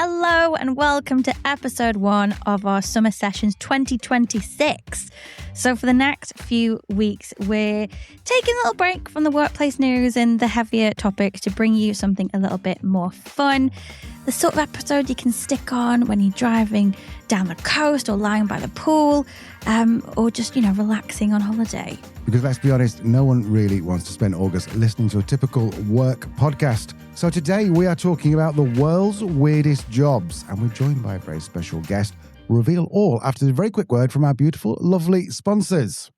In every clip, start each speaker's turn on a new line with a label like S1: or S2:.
S1: Hello and welcome to episode 1 of our Summer Sessions 2026. So for the next few weeks, we're taking a little break from the workplace news and the heavier topics to bring you something a little bit more fun. The sort of episode you can stick on when you're driving down the coast or lying by the pool, or just, relaxing on holiday.
S2: Because let's be honest, no one really wants to spend August listening to a typical work podcast. So today we are talking about the world's weirdest jobs, and we're joined by a very special guest. We'll reveal all after the very quick word from our beautiful, lovely sponsors.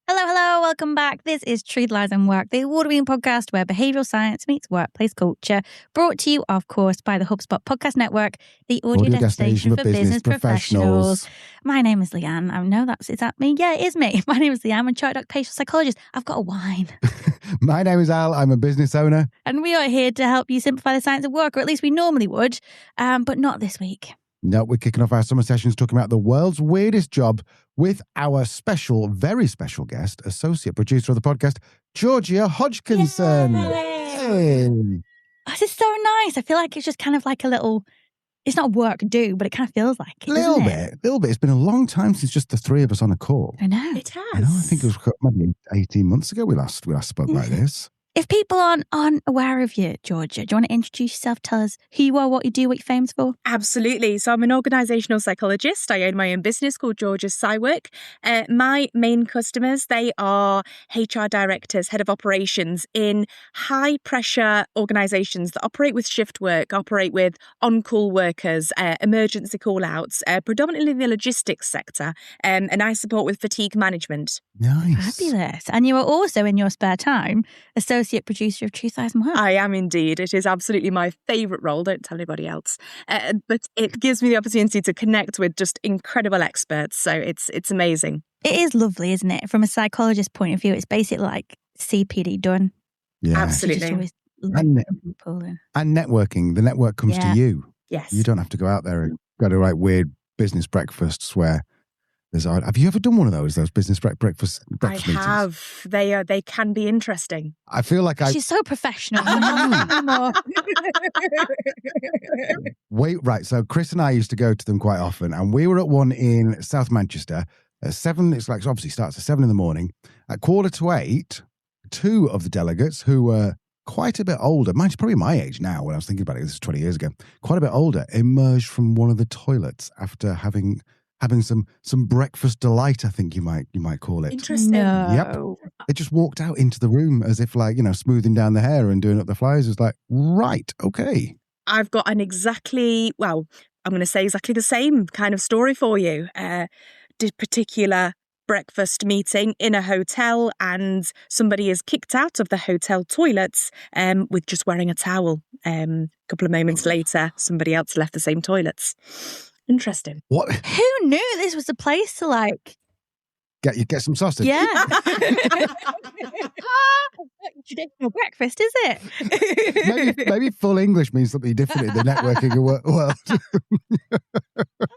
S1: Hello, welcome back. This is Truth, Lies and Work, the award-winning podcast where behavioural science meets workplace culture. Brought to you, of course, by the HubSpot Podcast Network, the audio destination for business professionals. My name is Leanne. I know is that me? Yeah, it is me. My name is Leanne. I'm a chartered occupational psychologist. I've got a wine.
S2: My name is Al. I'm a business owner.
S1: And we are here to help you simplify the science of work, or at least we normally would, but not this week.
S2: No, we're kicking off our summer sessions talking about the world's weirdest job with our special, very special guest, associate producer of the podcast, Georgia Hodkinson.
S1: Yay! This is so nice. I feel like it's just kind of like a little, it's not work do, but it kind of feels like it.
S2: Little bit. It's been a long time since just the three of us on a call.
S1: I know.
S3: It has.
S2: I know. I think it was maybe 18 months ago we last spoke like this.
S1: If people aren't aware of you, Georgia, do you want to introduce yourself? Tell us who you are, what you do, what you're famous for?
S3: Absolutely. So I'm an organisational psychologist. I own my own business called Georgia Psywork. My main customers, they are HR directors, head of operations in high-pressure organisations that operate with shift work, operate with on-call workers, emergency call-outs, predominantly the logistics sector, and I support with fatigue management.
S2: Nice.
S1: Fabulous. And you are also, in your spare time, associate producer of Truth, Lies and Work.
S3: I am indeed. It is absolutely my favourite role. Don't tell anybody else. But it gives me the opportunity to connect with just incredible experts. So it's amazing.
S1: It is lovely, isn't it? From a psychologist's point of view, it's basically like CPD done.
S2: Yeah.
S3: Absolutely.
S2: And networking. The network comes to you.
S3: Yes.
S2: You don't have to go out there and go to weird business breakfasts where have you ever done one of those business breakfast meetings? I
S3: have. They can be interesting.
S2: I feel like
S1: She's so professional.
S2: Wait, right. So Chris and I used to go to them quite often, and we were at one in South Manchester at 7. It's like obviously starts at 7 a.m. At 7:45, 2 of the delegates who were quite a bit older, mine's probably my age now when I was thinking about it, this is 20 years ago, quite a bit older, emerged from one of the toilets after having some breakfast delight, I think you might call it.
S3: Interesting.
S1: No.
S2: Yep. They just walked out into the room as if smoothing down the hair and doing up the flies. It was like, right, okay.
S3: I've got I'm going to say exactly the same kind of story for you. Did particular breakfast meeting in a hotel, and somebody is kicked out of the hotel toilets with just wearing a towel. A couple of moments later, somebody else left the same toilets. Interesting.
S2: What?
S1: Who knew this was a place to
S2: get some sausage?
S1: Yeah. Traditional breakfast, is it?
S2: maybe full English means something different in the networking world.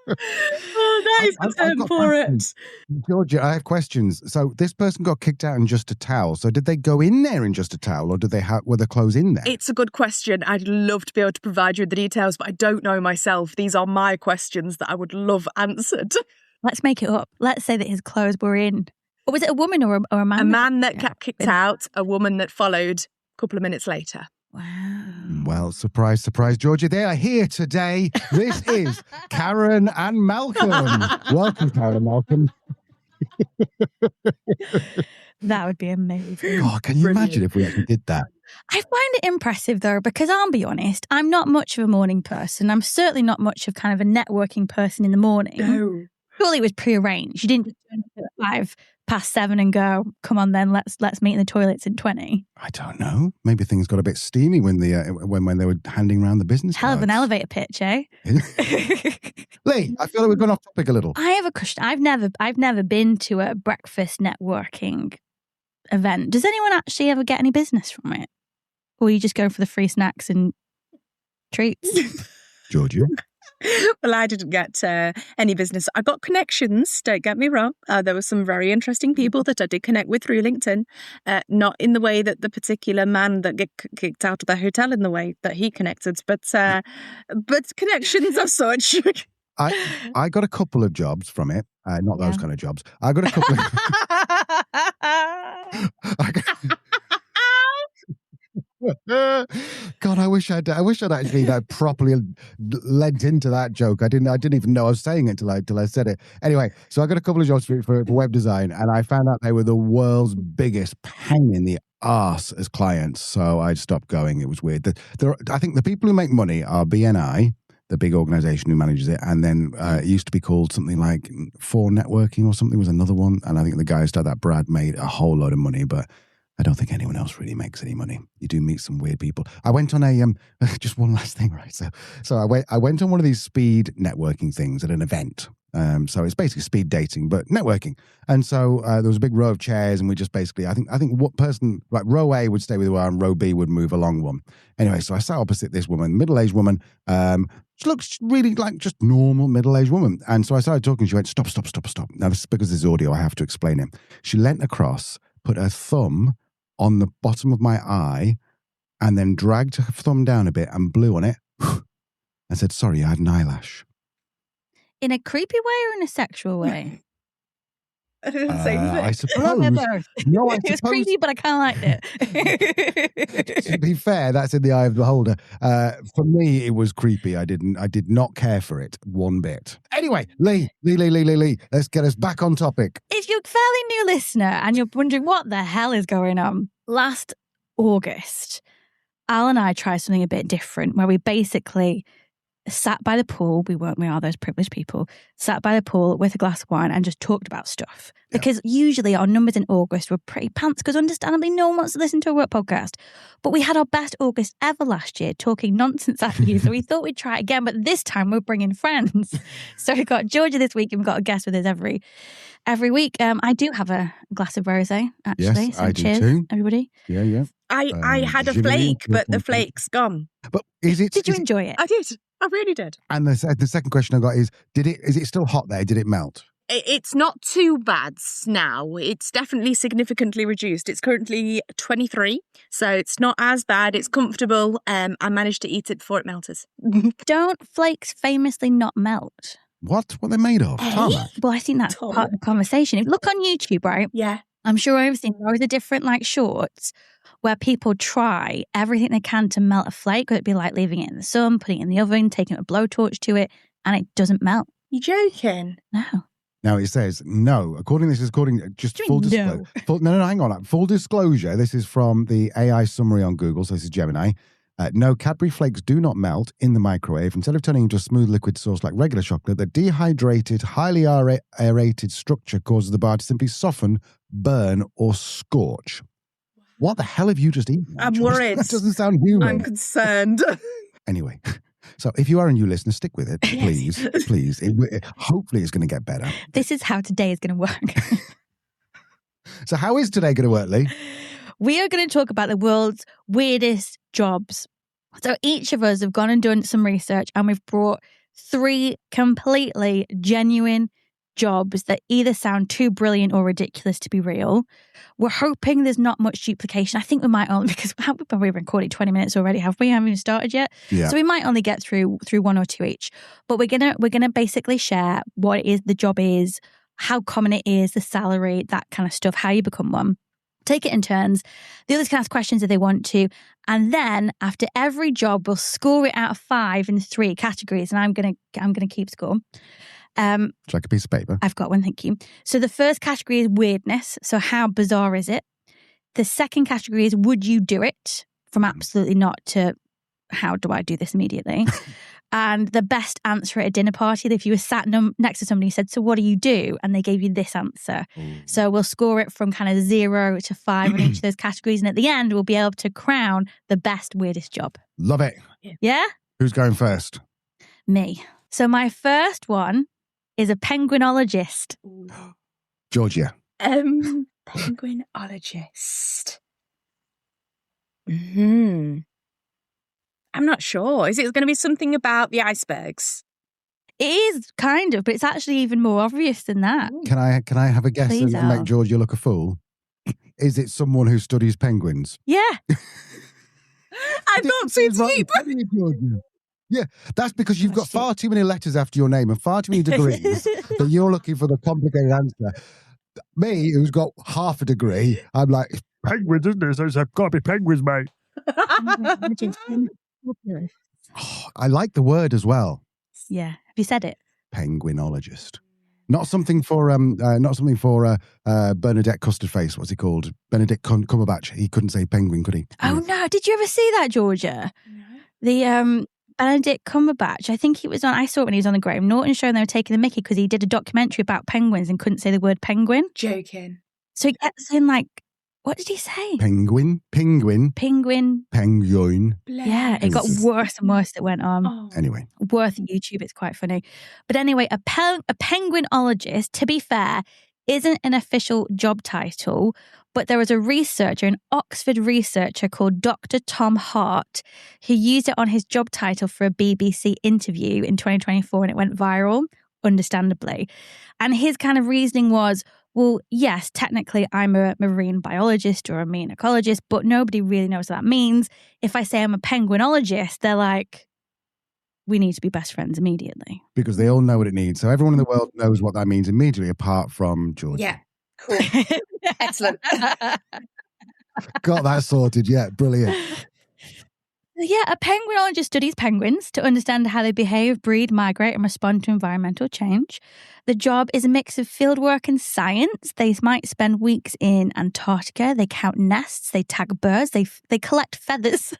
S3: That is the term for it.
S2: Georgia, I have questions. So this person got kicked out in just a towel. So did they go in there in just a towel, or were the clothes in there?
S3: It's a good question. I'd love to be able to provide you with the details, but I don't know myself. These are my questions that I would love answered.
S1: Let's make it up. Let's say that his clothes were in. Or was it a woman or a man?
S3: A man that got kicked out, a woman that followed a couple of minutes later.
S1: Wow.
S2: Well, surprise, surprise, Georgia. They are here today. This is Karen and Malcolm. Welcome, Karen and Malcolm.
S1: That would be amazing.
S2: God, can you imagine if we actually did that?
S1: I find it impressive, though, because I'll be honest, I'm not much of a morning person. I'm certainly not much of kind of a networking person in the morning.
S3: No.
S1: Surely it was prearranged. You didn't just turn up at 7:05 and go, come on then, let's meet in the toilets in 20.
S2: I don't know. Maybe things got a bit steamy when they were handing around the business
S1: Hell of an
S2: cards.
S1: elevator pitch, eh?
S2: Lee, I feel like we've gone off topic a little.
S1: I have a question. I've never been to a breakfast networking event. Does anyone actually ever get any business from it? Or you just go for the free snacks and treats?
S2: Georgia?
S3: Well, I didn't get any business. I got connections, don't get me wrong. There were some very interesting people that I did connect with through LinkedIn, not in the way that the particular man that get kicked out of the hotel in the way that he connected, but connections as such.
S2: I got a couple of jobs from it. Not those kind of jobs. I got a couple of... God, I wish I'd actually properly lent into that joke. I didn't even know I was saying it till I said it. Anyway, so I got a couple of jobs for web design, and I found out they were the world's biggest pain in the arse as clients. So I stopped going. It was weird. I think the people who make money are BNI, the big organization who manages it, and then it used to be called something like For Networking or something was another one. And I think the guy who started that, Brad, made a whole load of money, but I don't think anyone else really makes any money. You do meet some weird people. I went on a just one last thing, right? So I went on one of these speed networking things at an event. So it's basically speed dating, but networking. And so there was a big row of chairs, and we just basically, I think what person, like row A would stay with her, and row B would move along one. Anyway, so I sat opposite this woman, middle-aged woman. She looks really like just normal middle-aged woman. And so I started talking. She went, stop. Now, this is because this is audio. I have to explain it. She leant across, put her thumb on the bottom of my eye, and then dragged her thumb down a bit and blew on it and said, sorry, I had an eyelash.
S1: In a creepy way or in a sexual way?
S3: Same thing.
S2: I suppose. No, I
S1: It was creepy, but I kind of liked it.
S2: To be fair, that's in the eye of the beholder. For me, it was creepy. I did not care for it one bit. Anyway, Lee, let's get us back on topic.
S1: If you're a fairly new listener and you're wondering what the hell is going on, last August, Al and I tried something a bit different where we basically sat by the pool. We are those privileged people, sat by the pool with a glass of wine and just talked about stuff. Because usually our numbers in August were pretty pants because understandably no one wants to listen to a work podcast. But we had our best August ever last year talking nonsense at you. So we thought we'd try it again, but this time we're bringing friends. So we've got Georgia this week and we've got a guest with us every week. I do have a glass of rosé, actually.
S2: Yes,
S1: so
S2: I do
S1: cheers,
S2: too.
S1: everybody.
S2: Yeah.
S3: I had a flake, but the flake's gone.
S2: But did
S1: you enjoy it?
S3: I did. I really did.
S2: And the second question I got is it still hot there? Did it melt?
S3: It's not too bad now. It's definitely significantly reduced. It's currently 23, so it's not as bad. It's comfortable. I managed to eat it before it melted.
S1: Don't flakes famously not melt?
S2: What are they made of? Tarmac?
S1: Well, I think that's part of the conversation. If you look on YouTube, right?
S3: Yeah.
S1: I'm sure I've seen loads of different shorts where people try everything they can to melt a flake. It'd be like leaving it in the sun, putting it in the oven, taking a blowtorch to it, and it doesn't melt.
S3: You joking?
S1: No.
S2: Now it says no. Just full disclosure. No, hang on. Full disclosure. This is from the AI summary on Google. So this is Gemini. No, Cadbury flakes do not melt in the microwave. Instead of turning into a smooth liquid source like regular chocolate, the dehydrated, highly aerated structure causes the bar to simply soften, burn, or scorch. What the hell have you just eaten?
S3: I'm worried.
S2: That doesn't sound human.
S3: I'm concerned.
S2: Anyway, so if you are a new listener, stick with it, please. Please. Hopefully it's going to get better.
S1: This is how today is going to work.
S2: So how is today going to work, Lee?
S1: We are going to talk about the world's weirdest jobs. So each of us have gone and done some research and we've brought 3 completely genuine jobs that either sound too brilliant or ridiculous to be real. We're hoping there's not much duplication. I think we might only, because we've probably recorded 20 minutes already, have we? Haven't even started yet.
S2: Yeah.
S1: So we might only get through 1 or 2 each. But we're gonna basically share what it is, the job is, how common it is, the salary, that kind of stuff, how you become one. Take it in turns. The others can ask questions if they want to. And then after every job, we'll score it out of 5 in 3 categories. And I'm gonna keep score.
S2: Would you like a piece of paper?
S1: I've got one, thank you. So the first category is weirdness. So how bizarre is it? The second category is would you do it? From absolutely not to how do I do this immediately? And the best answer at a dinner party, if you were sat next to somebody who said, so what do you do? And they gave you this answer. Ooh. So we'll score it from kind of 0 to 5 on each of those categories. And at the end, we'll be able to crown the best weirdest job.
S2: Love it.
S1: Yeah?
S2: Who's going first?
S1: Me. So my first one is a penguinologist.
S2: Georgia.
S3: Penguinologist. I'm not sure. Is it going to be something about the icebergs?
S1: It is kind of, but it's actually even more obvious than that.
S2: Can I have a guess
S1: Please,
S2: and make
S1: Al.
S2: Georgia look a fool? Is it someone who studies penguins?
S1: Yeah.
S3: I thought so deep.
S2: Yeah, that's because you've got far too many letters after your name and far too many degrees that you're looking for the complicated answer. Me, who's got half a degree, I'm like, it's penguins, isn't it? So it's got to be penguins, mate. Oh, I like the word as well.
S1: Yeah. Have you said it?
S2: Penguinologist. Not something for Bernadette Custard Face. What's he called? Benedict Cumberbatch. He couldn't say penguin, could he?
S1: Oh no! Did you ever see that, Georgia? No. The Benedict Cumberbatch. I think he was on. I saw it when he was on the Graham Norton show, and they were taking the mickey because he did a documentary about penguins and couldn't say the word penguin.
S3: Joking.
S1: So he kept saying like, what did he say?
S2: Penguin.
S1: Yeah, it got worse and worse. It went on.
S3: Oh.
S2: Anyway,
S1: worth YouTube. It's quite funny. But anyway, a penguinologist, to be fair, isn't an official job title, but there was a researcher, an Oxford researcher called Dr. Tom Hart, who used it on his job title for a BBC interview in 2024, and it went viral, understandably. And his kind of reasoning was, well, yes, technically I'm a marine biologist or a marine ecologist, but nobody really knows what that means. If I say I'm a penguinologist, they're like, we need to be best friends immediately.
S2: Because they all know what it means. So everyone in the world knows what that means immediately, apart from Georgia.
S3: Yeah, cool. Excellent.
S2: Got that sorted, yeah, brilliant.
S1: Yeah, a penguinologist studies penguins to understand how they behave, breed, migrate, and respond to environmental change. The job is a mix of fieldwork and science. They might spend weeks in Antarctica. They count nests, they tag birds, they collect feathers,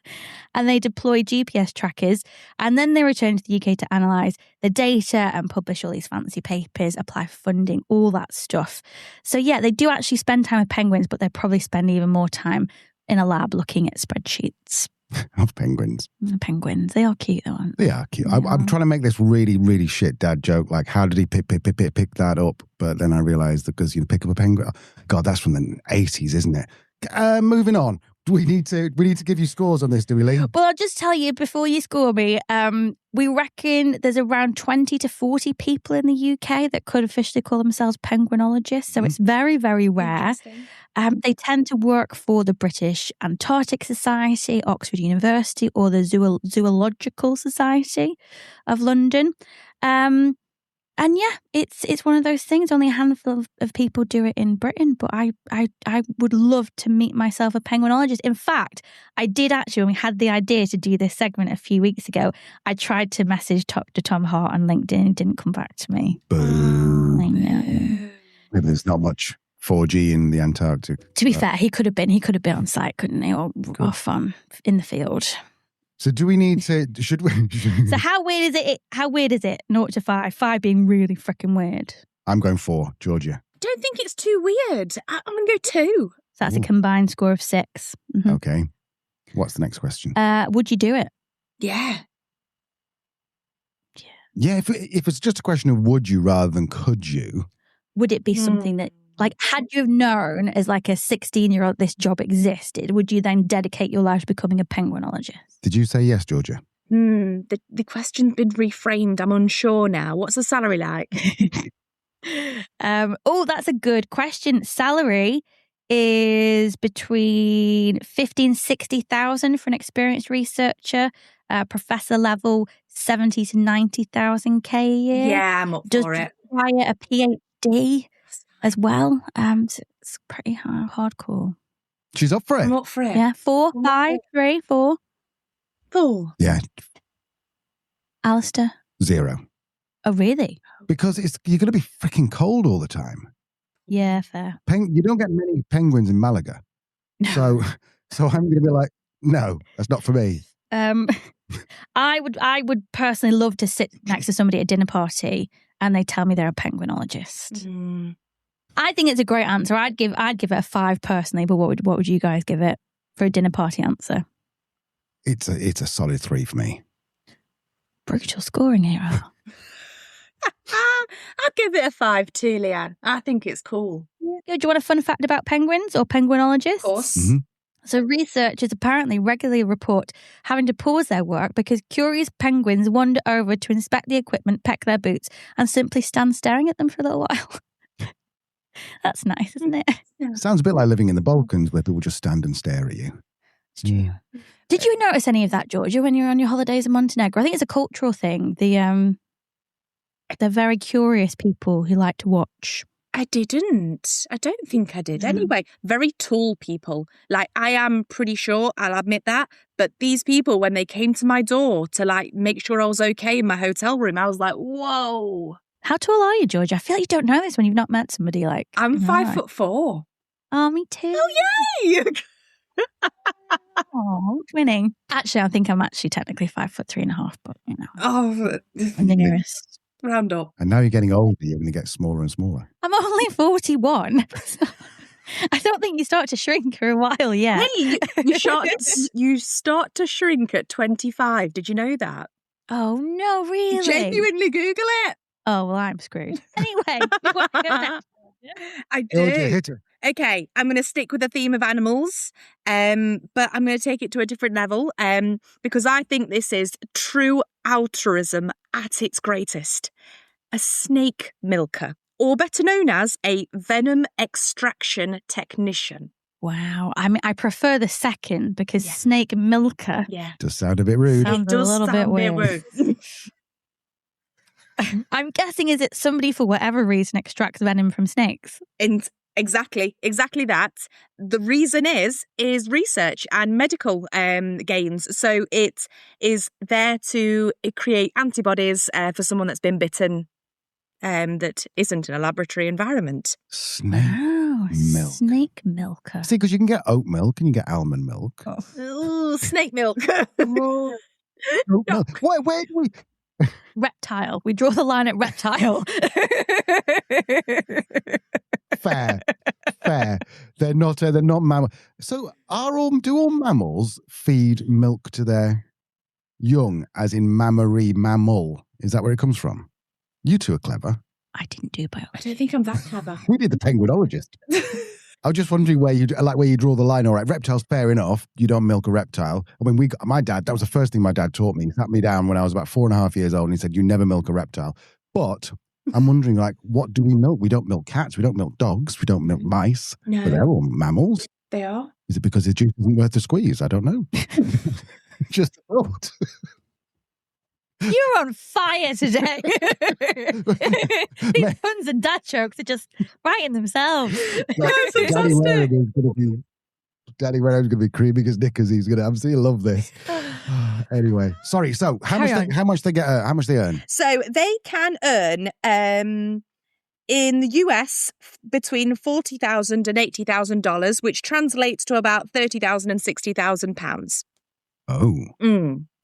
S1: and they deploy GPS trackers. And then they return to the UK to analyse the data and publish all these fancy papers, apply for funding, all that stuff. So yeah, they do actually spend time with penguins, but they probably spend even more time in a lab looking at spreadsheets.
S2: Of penguins.
S1: Penguins. They are cute though, aren't they?
S2: They are cute.
S1: Yeah.
S2: I'm trying to make this really, really shit dad joke. Like, how did he pick that up? But then I realised that because you pick up a penguin. God, that's from the 80s, isn't it? Moving on. We need to give you scores on this, do we, Lee?
S1: Well, I'll just tell you before you score me, we reckon there's around 20 to 40 people in the UK that could officially call themselves penguinologists. So it's very, very rare. They tend to work for the British Antarctic Society, Oxford University, or the Zoological Society of London. And yeah, it's one of those things. Only a handful of people do it in Britain, but I would love to meet myself a penguinologist. In fact, I did actually, when we had the idea to do this segment a few weeks ago, I tried to message Dr. Tom Hart on LinkedIn. He didn't come back to me.
S2: Boo.
S1: I know.
S2: Maybe there's not much 4G in the Antarctic.
S1: To be fair, he could have been on site, couldn't he? Or off in the field.
S2: So do we need to, should we?
S1: So how weird is it? 0 to 5. 5 being really freaking weird.
S2: I'm going 4, Georgia.
S3: Don't think it's too weird. I'm going to go 2.
S1: So that's a combined score of 6. Mm-hmm.
S2: Okay. What's the next question?
S1: Would you do it?
S3: Yeah.
S2: Yeah, if it's just a question of would you rather than could you.
S1: Would it be something that, like, had you have known as like a 16-year-old this job existed, would you then dedicate your life to becoming a penguinologist?
S2: Did you say yes, Georgia?
S3: The question's been reframed. I'm unsure now. What's the salary like?
S1: That's a good question. Salary is between 50 and 60,000 for an experienced researcher. Professor level 70 to 90,000 a year.
S3: Yeah, I'm up for it.
S1: Require a PhD as well. So it's pretty hardcore.
S2: She's up for it.
S3: I'm up for it.
S1: Yeah, 4, 5, 3, 4.
S3: 4.
S2: Yeah.
S1: Alistair?
S2: 0.
S1: Oh, really?
S2: Because you're going to be freaking cold all the time.
S1: Yeah, fair.
S2: You don't get many penguins in Malaga.
S1: No.
S2: So I'm going to be like, no, that's not for me.
S1: I would personally love to sit next to somebody at a dinner party and they tell me they're a penguinologist. I think it's a great answer. I'd give it a 5 personally, but what would you guys give it for a dinner party answer?
S2: It's a solid 3 for me.
S1: Brutal scoring here.
S3: I'd give it a 5 too, Leanne. I think it's cool.
S1: Do you want a fun fact about penguins or penguinologists?
S3: Of course.
S2: Mm-hmm.
S1: So researchers apparently regularly report having to pause their work because curious penguins wander over to inspect the equipment, peck their boots, and simply stand staring at them for a little while. That's nice, isn't it?
S3: Yeah.
S2: Sounds a bit like living in the Balkans where people just stand and stare at you.
S1: It's true. Yeah. Did you notice any of that, Georgia, when you were on your holidays in Montenegro? I think it's a cultural thing. They're very curious people who like to watch.
S3: I didn't. I don't think I did. Anyway, very tall people. Like, I am pretty short, I'll admit that. But these people, when they came to my door to like make sure I was okay in my hotel room, I was like, whoa.
S1: How tall are you, Georgia? I feel like you don't know this when you've not met somebody like...
S3: I'm 5'4".
S1: Oh, me too.
S3: Oh, yay!
S1: Oh, winning. Actually, I think I'm actually technically 5'3.5", but you know.
S3: Oh,
S1: I'm the nearest.
S3: Round up.
S2: And now you're getting older, you're going to get smaller and smaller.
S1: I'm only 41. I don't think you start to shrink for a while yet.
S3: Hey, you start to shrink at 25. Did you know that?
S1: Oh, no, really?
S3: Genuinely Google it.
S1: Oh, well, I'm screwed. Anyway, you want to go next?
S3: I do.
S2: Hit her.
S3: Okay, I'm going to stick with the theme of animals, but I'm going to take it to a different level because I think this is true altruism at its greatest. A snake milker, or better known as a venom extraction technician.
S1: Wow. I mean, I prefer the second because snake milker
S2: does sound a bit rude.
S1: Sounds a little bit weird. I'm guessing, is it somebody for whatever reason extracts venom from snakes?
S3: And exactly that. The reason is research and medical gains. So it is there to create antibodies for someone that's been bitten that isn't in a laboratory environment.
S2: Snake milk.
S1: Snake milker.
S2: See, because you can get oat milk and you get almond milk.
S3: Ooh, snake milk.
S2: Oat milk. Where do we...
S1: Reptile. We draw the line at reptile.
S2: Fair. They're not mammal. So do all mammals feed milk to their young, as in mammary mammal? Is that where it comes from? You two are clever.
S1: I didn't do biology.
S3: I don't think I'm that clever.
S2: We did the Penguinologist. I was just wondering where you draw the line. All right, reptiles, fair enough. You don't milk a reptile. I mean, my dad, that was the first thing my dad taught me. He sat me down when I was about 4.5 years old and he said, you never milk a reptile. But I'm wondering, like, what do we milk? We don't milk cats. We don't milk dogs. We don't milk mice.
S3: No.
S2: But they're all mammals.
S3: They are.
S2: Is it because the juice isn't worth the squeeze? I don't know. Just thought.
S1: You're on fire today. These puns and dad jokes are just writing themselves.
S2: Daddy Reynolds going to be creamy as Knickers. He's going to absolutely love this. Anyway, sorry. So how much they earn?
S3: So they can earn in the US between $40,000 and $80,000, which translates to about £30,000 and £60,000.
S2: Oh.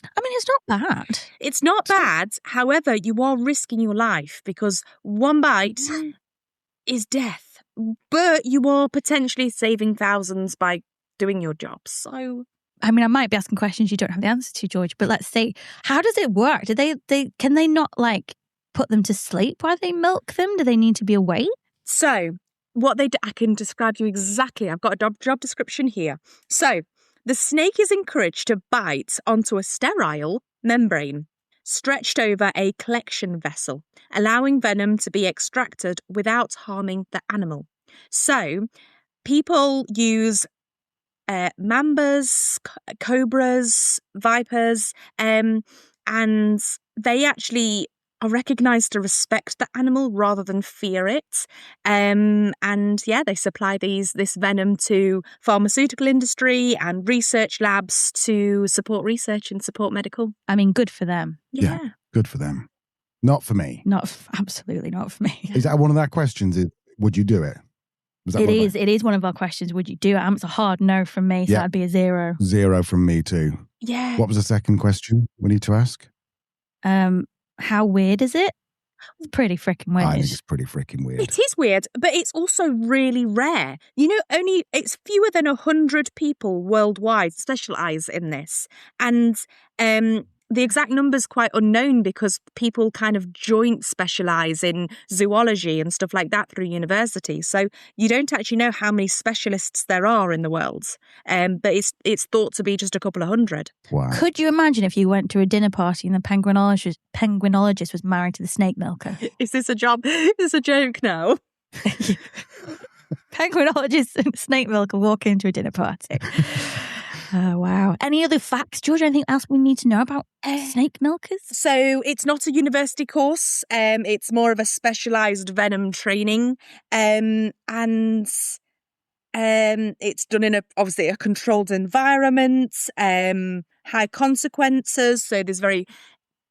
S1: I mean, it's not bad.
S3: It's not bad. However, you are risking your life because one bite is death. But you are potentially saving thousands by doing your job. So,
S1: I mean, I might be asking questions you don't have the answer to, George, but let's say, how does it work? Do can they not like put them to sleep while they milk them? Do they need to be awake?
S3: So, what they do, I can describe you exactly. I've got a job description here. So, the snake is encouraged to bite onto a sterile membrane stretched over a collection vessel, allowing venom to be extracted without harming the animal. So, people use mambas, cobras, vipers, and they actually are recognised to respect the animal rather than fear it. And they supply this venom to pharmaceutical industry and research labs to support research and support medical.
S1: I mean, good for them.
S3: Yeah,
S2: good for them. Not for me.
S1: Absolutely not for me.
S2: Is that one of our questions? Would you do it?
S1: It is one of our questions. Would you do it? It's a hard no from me, so that'd be a 0.
S2: 0 from me too.
S3: Yeah.
S2: What was the second question we need to ask?
S1: How weird is it? It's pretty freaking weird.
S2: I think it's pretty freaking weird.
S3: It is weird, but it's also really rare. You know, it's fewer than 100 people worldwide specialise in this. And the exact number's quite unknown because people kind of joint specialise in zoology and stuff like that through university. So you don't actually know how many specialists there are in the world. But it's thought to be just a couple of hundred.
S2: Wow.
S1: Could you imagine if you went to a dinner party and the penguinologist was married to the snake milker?
S3: Is this a job? Is this a joke now?
S1: Penguinologist and snake milker walk into a dinner party. Oh, wow. Any other facts, Georgia? Anything else we need to know about snake milkers?
S3: So it's not a university course. It's more of a specialised venom training. And it's done in obviously a controlled environment, high consequences. So there's very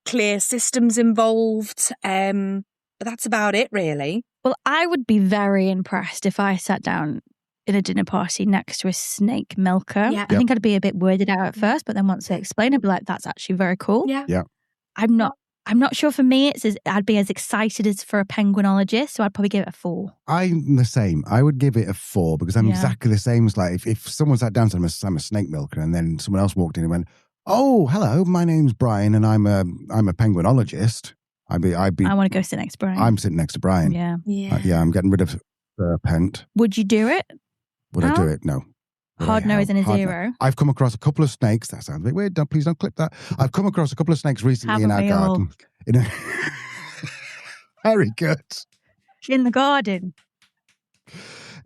S3: clear systems involved. But that's about it, really.
S1: Well, I would be very impressed if I sat down in a dinner party next to a snake milker.
S3: Yeah.
S1: I think I'd be a bit weirded out at first, but then once they explain, I'd be like, that's actually very cool.
S3: Yeah.
S1: I'm not sure for me, I'd be as excited as for a penguinologist, so I'd probably give it a 4.
S2: I'm the same. I would give it a 4 because I'm exactly the same as like if someone sat down and said I'm a snake milker and then someone else walked in and went, "Oh, hello, my name's Brian and I'm a penguinologist." I
S1: want to go sit next to Brian.
S2: I'm sitting next to Brian.
S1: Yeah.
S2: I'm getting rid of Serpent.
S1: Would you do it?
S2: Would I do it? No.
S1: Hard no is in a
S2: Hard
S1: 0.
S2: No. I've come across a couple of snakes. That sounds a bit weird. Please don't clip that. I've come across a couple of snakes recently in our garden. Very good.
S1: In the garden.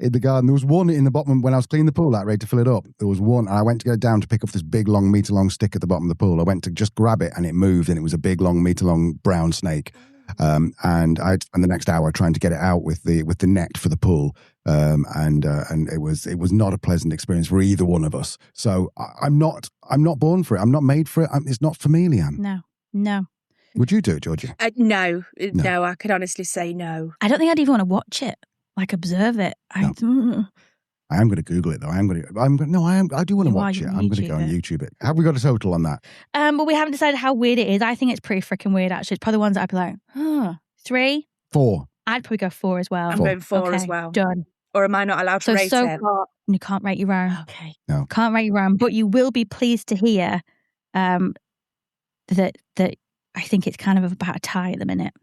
S2: In the garden. There was one in the bottom when I was cleaning the pool out, ready to fill it up. There was one, and I went to go down to pick up this big, long, meter-long stick at the bottom of the pool. I went to just grab it, and it moved, and it was a big, long, meter-long brown snake. And I spent the next hour trying to get it out with the net for the pool. And it was not a pleasant experience for either one of us. So I'm not born for it. I'm not made for it. It's not for me, Leanne.
S1: No.
S2: Would you do it, Georgia?
S3: No. I could honestly say no.
S1: I don't think I'd even want to watch it, like observe it.
S2: I am going to Google it though. I do want to watch it. I'm going to go on YouTube it. Have we got a total on that?
S1: But we haven't decided how weird it is. I think it's pretty freaking weird, actually. It's probably the ones that I'd be like, 3?
S2: 4.
S1: I'd probably go 4 as well.
S3: I'm going 4 as well.
S1: Done.
S3: Or am I not allowed to rate it?
S1: Far, you can't rate your own.
S3: Okay.
S2: No.
S1: Can't rate your own. But you will be pleased to hear that I think it's kind of about a tie at the minute.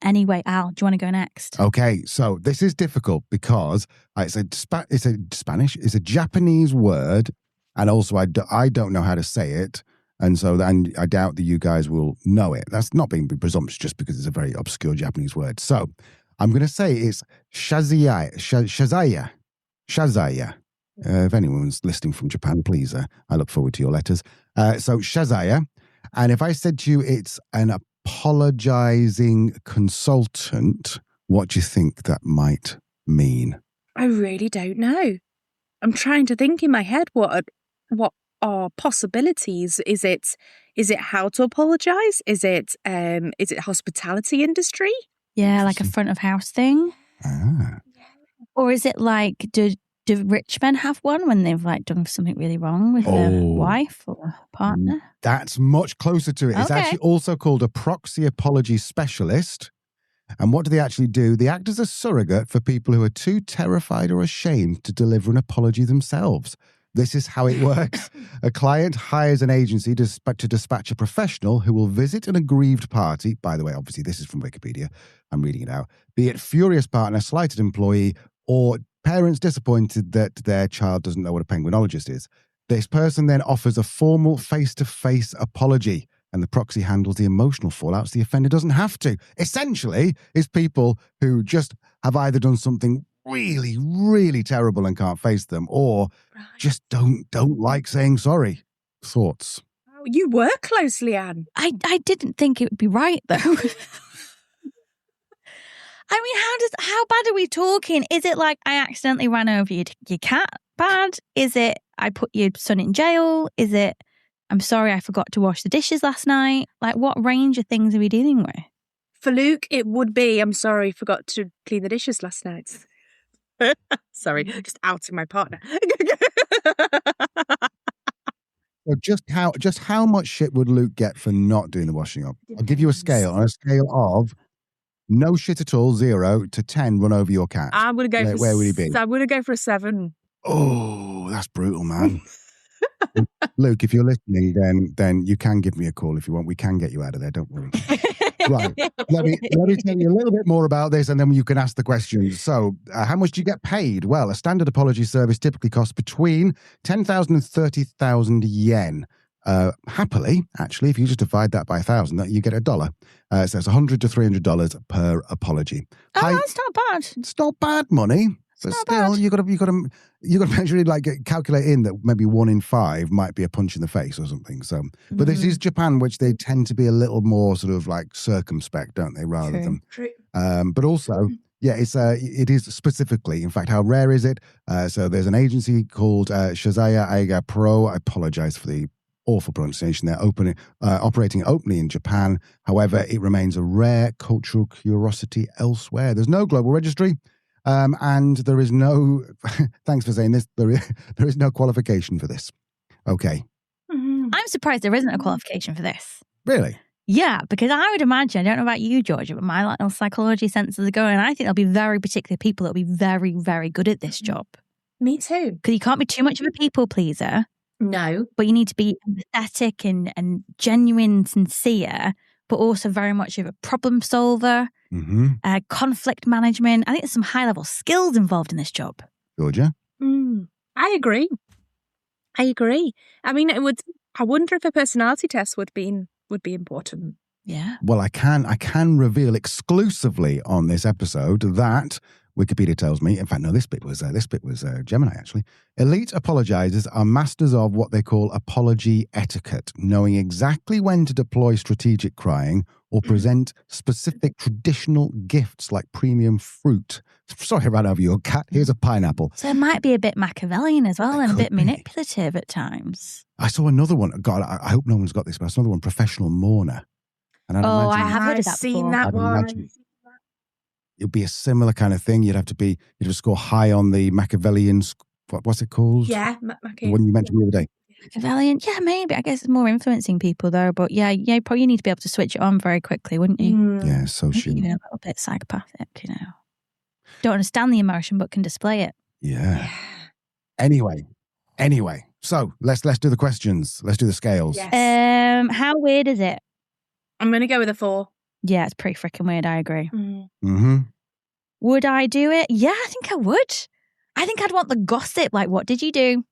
S1: Anyway, Al, do you want to go next?
S2: Okay, so this is difficult because it's a Japanese word, and also I don't know how to say it, and I doubt that you guys will know it. That's not being presumptuous, just because it's a very obscure Japanese word. So I'm going to say it's shazaya. If anyone's listening from Japan, please, I look forward to your letters. So shazaya, and if I said to you it's an apologizing consultant, what do you think that might mean?
S3: I really don't know. I'm trying to think in my head what are possibilities. Is it how to apologize? Is it hospitality industry?
S1: Yeah, like a front of house thing. Or is it like do rich men have one when they've like done something really wrong with their wife or partner?
S2: That's much closer to it. It's actually also called a proxy apology specialist. And what do they actually do? They act as a surrogate for people who are too terrified or ashamed to deliver an apology themselves. This is how it works. A client hires an agency to dispatch a professional who will visit an aggrieved party. By the way, obviously, this is from Wikipedia. I'm reading it out. Be it furious partner, slighted employee, or parents disappointed that their child doesn't know what a penguinologist is. This person then offers a formal face-to-face apology, and the proxy handles the emotional fallout so the offender doesn't have to. Essentially, it's people who just have either done something really, really terrible and can't face them, or just don't like saying sorry. Thoughts?
S3: Oh, you were close, Leanne.
S1: I didn't think it would be right, though. I mean, how bad are we talking? Is it like I accidentally ran over your cat bad? Is it I put your son in jail? Is it I'm sorry I forgot to wash the dishes last night? Like, what range of things are we dealing with?
S3: For Luke, it would be I'm sorry forgot to clean the dishes last night. Sorry, just outing my partner.
S2: So just how much shit would Luke get for not doing the washing up? I'll give you a scale. On a scale of no shit at all, 0 to 10, run over your cat.
S3: I'm gonna go
S2: where would he be?
S3: I'm gonna go for a 7.
S2: Oh, that's brutal, man. Luke, if you're listening, then you can give me a call if you want. We can get you out of there. Don't worry. Right. Let me tell you a little bit more about this, and then you can ask the questions. So, how much do you get paid? Well, a standard apology service typically costs between 10,000 and 30,000 yen. Happily, actually, if you just divide that by 1,000, you get $1. So it's $100 to $300 per apology.
S1: Oh, that's not bad.
S2: It's not bad money. But still, you got to actually calculate in that maybe 1 in 5 might be a punch in the face or something. So, but this is Japan, which they tend to be a little more sort of like circumspect, don't they? Rather than, but also, yeah, it is specifically. In fact, how rare is it? So there's an agency called Shazaya Aiga Pro. I apologize for the awful pronunciation. They're operating openly in Japan. However, it remains a rare cultural curiosity elsewhere. There's no global registry. And there is no, thanks for saying this, there is no qualification for this. Okay.
S1: I'm surprised there isn't a qualification for this.
S2: Really?
S1: Yeah, because I would imagine, I don't know about you, Georgia, but my little psychology senses are going, I think there'll be very particular people that'll be very, very good at this job.
S3: Me too.
S1: Because you can't be too much of a people pleaser.
S3: No.
S1: But you need to be empathetic and genuine, sincere, but also very much of a problem solver. Conflict management. I think there's some high-level skills involved in this job.
S2: Georgia?
S3: I agree. I mean, I wonder if a personality test would be important.
S1: Yeah.
S2: Well, I can reveal exclusively on this episode that Wikipedia tells me, in fact, no, this bit was Gemini, actually. Elite apologizers are masters of what they call apology etiquette, knowing exactly when to deploy strategic crying or present specific traditional gifts like premium fruit. Sorry, I ran over your cat. Here's a pineapple.
S1: So it might be a bit Machiavellian as well, and a bit manipulative at times.
S2: I saw another one. God, I hope no one's got this, but I saw another one, professional mourner. And
S1: I have heard of that
S3: seen
S1: before.
S3: that one.
S2: It'd be a similar kind of thing. You'd have to score high on the Machiavellian. What's it called?
S3: Yeah,
S2: the one you mentioned the other day.
S1: Machiavellian, yeah, maybe. I guess it's more influencing people though. But yeah, probably need to be able to switch it on very quickly, wouldn't you?
S2: Yeah, so
S1: Maybe even a little bit psychopathic, Don't understand the emotion, but can display it.
S2: Yeah. Anyway. So let's do the questions. Let's do the scales.
S3: Yes.
S1: How weird is it?
S3: I'm going to go with a 4.
S1: Yeah, it's pretty freaking weird. I agree.
S2: Mm-hmm.
S1: Would I do it? Yeah, I think I would. I think I'd want the gossip. Like, what did you do?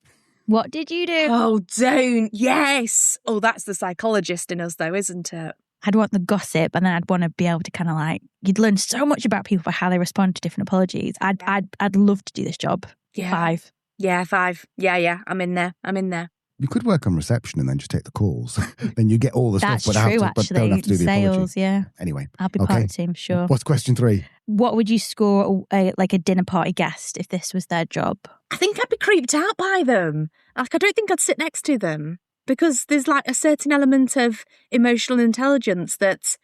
S1: What did you do?
S3: Oh, don't. Yes. Oh, that's the psychologist in us, though, isn't it?
S1: I'd want the gossip, and then I'd want to be able to kind of you'd learn so much about people by how they respond to different apologies. I'd love to do this job.
S3: Yeah.
S1: 5.
S3: Yeah, 5. Yeah. I'm in there.
S2: You could work on reception and then just take the calls. Then you get all the
S1: That's
S2: stuff, but
S1: true,
S2: but don't have to do the
S1: sales,
S2: apology.
S1: yeah.
S2: Anyway.
S1: I'll be part of the team, sure.
S2: What's question 3?
S1: What would you score a dinner party guest if this was their job?
S3: I think I'd be creeped out by them. I don't think I'd sit next to them because there's a certain element of emotional intelligence that,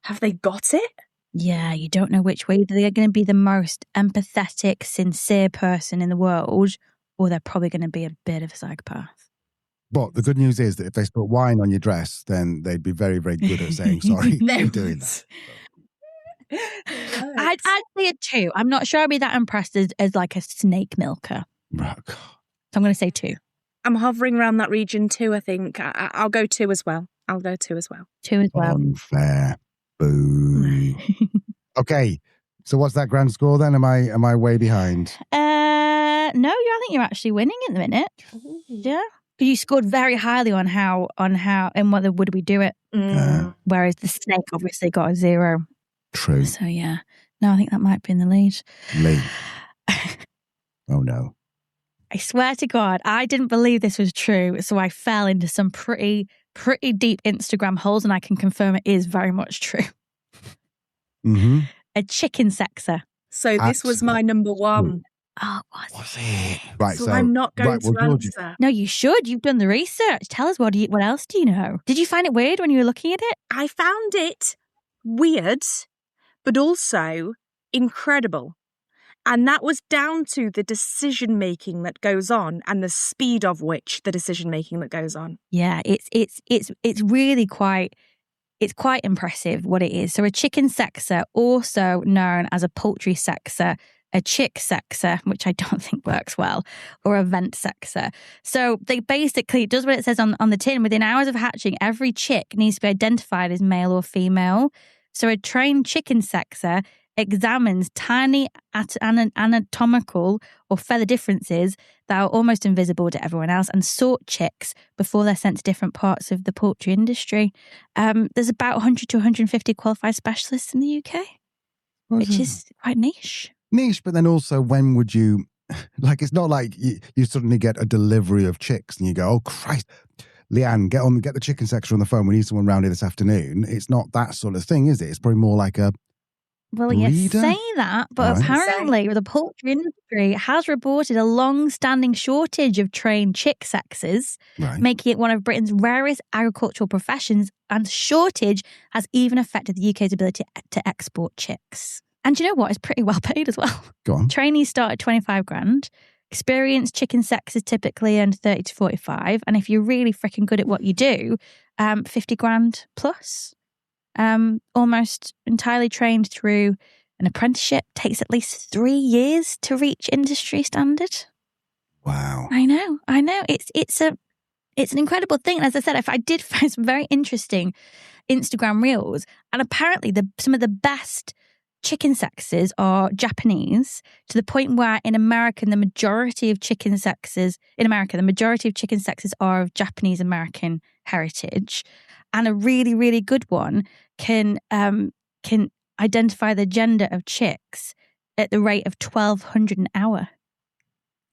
S3: have they got it?
S1: Yeah, you don't know which way they're going to be the most empathetic, sincere person in the world, or they're probably going to be a bit of a psychopath.
S2: But the good news is that if they put wine on your dress, then they'd be very, very good at saying sorry for doing that.
S1: I'd say a 2. I'm not sure I'd be that impressed as like a snake milker.
S2: Right.
S1: So I'm going to say 2.
S3: I'm hovering around that region 2, I think. I'll go 2 as well. 2 as well.
S2: Unfair. Boo. Okay. So what's that grand score then? Am I way behind?
S1: No, I think you're actually winning at the minute.
S3: Ooh.
S1: Yeah. Because you scored very highly on how and whether would we do it. Whereas the snake obviously got a 0.
S2: True.
S1: So yeah. No, I think that might be in the lead.
S2: Oh no.
S1: I swear to God, I didn't believe this was true. So I fell into some pretty deep Instagram holes, and I can confirm it is very much true.
S2: Mm-hmm.
S1: A chicken sexer.
S3: So this was my number 1.
S1: Oh,
S2: what's it? Right,
S3: so I'm not going to answer.
S1: No, you should. You've done the research. Tell us what else do you know? Did you find it weird when you were looking at it?
S3: I found it weird, but also incredible. And that was down to the decision-making that goes on and the speed of which the decision-making that goes on.
S1: Yeah, it's really quite impressive what it is. So a chicken sexer, also known as a poultry sexer, a chick sexer, which I don't think works well, or a vent sexer. So they basically, it does what it says on the tin. Within hours of hatching, every chick needs to be identified as male or female. So a trained chicken sexer examines tiny anatomical or feather differences that are almost invisible to everyone else and sort chicks before they're sent to different parts of the poultry industry. There's about 100 to 150 qualified specialists in the UK, which is quite niche.
S2: Niche, but then also when would you, like, it's not like you suddenly get a delivery of chicks and you go, oh Christ, Leanne, get the chicken sexer on the phone. We need someone around here this afternoon. It's not that sort of thing, is it? It's probably more like a
S1: Well,
S2: breeder?
S1: you say that, but apparently the poultry industry has reported a long-standing shortage of trained chick sexers, making it one of Britain's rarest agricultural professions, and shortage has even affected the UK's ability to export chicks. And you know what? It's pretty well paid as well.
S2: Go on.
S1: Trainees start at 25 grand. Experienced chicken sexers typically earn 30 to 45. And if you're really freaking good at what you do, 50 grand plus. Almost entirely trained through an apprenticeship, takes at least 3 years to reach industry standard.
S2: Wow.
S1: I know. It's an incredible thing. And as I said, I did find some very interesting Instagram reels, and apparently some of the best chicken sexers are Japanese, to the point where the majority of chicken sexers are of Japanese American heritage. And a really, really good one can identify the gender of chicks at the rate of 1,200 an hour.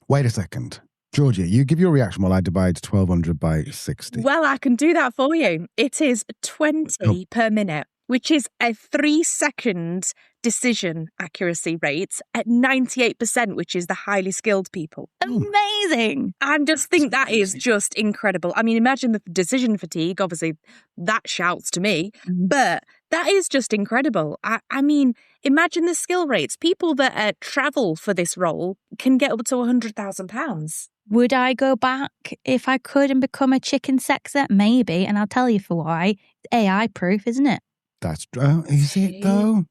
S2: Wait a second. Georgia, you give your reaction while I divide 1,200 by 60.
S3: Well, I can do that for you. It is 20 per minute, which is a 3-second decision accuracy rate at 98%, which is the highly skilled people.
S1: Amazing.
S3: I just think that is just incredible. I mean, imagine the decision fatigue. Obviously, that shouts to me, but that is just incredible. I mean, imagine the skill rates. People that travel for this role can get up to £100,000.
S1: Would I go back if I could and become a chicken sexer? Maybe, and I'll tell you for why. It's AI proof, isn't it?
S2: That's is it though?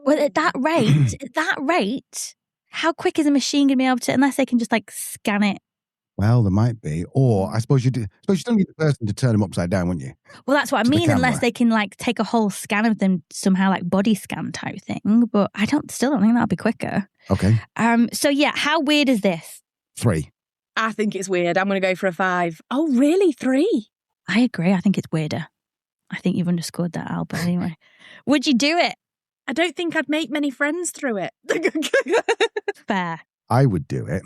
S1: Well, at that rate, how quick is a machine going to be able to, unless they can just like scan it?
S2: Well, there might be. Or I suppose you still need the person to turn them upside down, wouldn't you?
S1: Well, that's what I mean, unless they can like take a whole scan of them somehow, like body scan type thing. But I still don't think that'll be quicker.
S2: Okay.
S1: So yeah, how weird is this?
S2: 3.
S3: I think it's weird. I'm going to go for a 5. Oh, really? 3?
S1: I agree. I think it's weirder. I think you've underscored that, Al, but anyway. Would you do it?
S3: I don't think I'd make many friends through it.
S1: Fair.
S2: I would do it.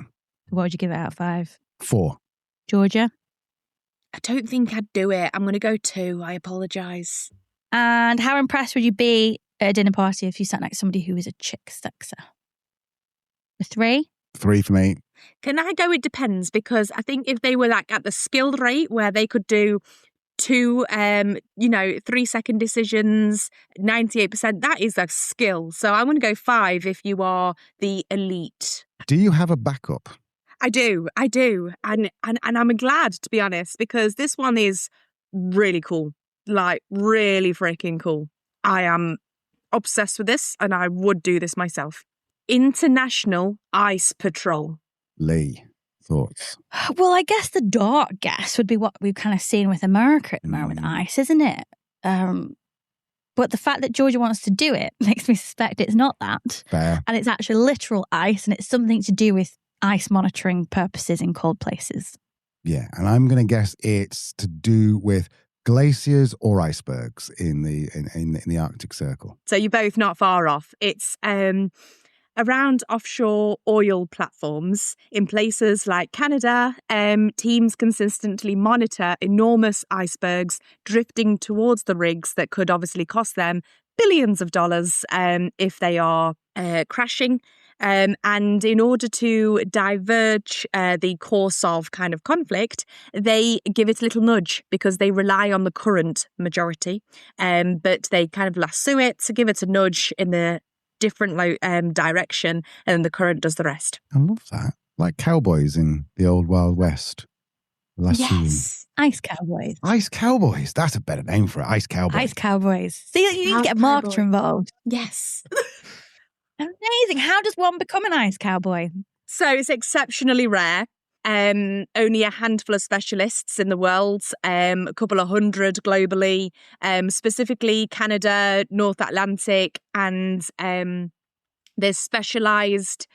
S1: What would you give it out of 5?
S2: 4.
S1: Georgia?
S3: I don't think I'd do it. I'm going to go 2. I apologise.
S1: And how impressed would you be at a dinner party if you sat next to somebody who is a chick sexer? A 3?
S2: 3 for me.
S3: Can I go? It depends, because I think if they were like at the skilled rate where they could do 2, 3-second decisions, 98%, that is a skill. So I'm going to go 5 if you are the elite.
S2: Do you have a backup?
S3: I do. And I'm glad, to be honest, because this one is really cool. Like, really freaking cool. I am obsessed with this, and I would do this myself. International Ice Patrol.
S2: Lee, thoughts?
S1: Well, I guess the dark guess would be what we've kind of seen with America at the moment with ice, isn't it? But the fact that Georgia wants to do it makes me suspect it's not that.
S2: Fair.
S1: And it's actually literal ice, and it's something to do with ice monitoring purposes in cold places.
S2: Yeah, and I'm going to guess it's to do with glaciers or icebergs in the Arctic Circle.
S3: So you're both not far off. It's around offshore oil platforms in places like Canada. Teams consistently monitor enormous icebergs drifting towards the rigs that could obviously cost them billions of dollars if they are crashing. And in order to diverge the course of kind of conflict, they give it a little nudge because they rely on the current majority. But they kind of lasso it to give it a nudge in the different direction, and then the current does the rest.
S2: I love that. Like cowboys in the old Wild West.
S3: Yes.
S1: Ice Cowboys.
S2: Ice Cowboys. That's a better name for it. Ice Cowboys.
S1: Ice Cowboys. See, you need to get a marketer involved.
S3: Yes.
S1: Amazing. How does one become an ice cowboy?
S3: So it's exceptionally rare. Only a handful of specialists in the world, a couple of hundred globally, specifically Canada, North Atlantic, and there's specialised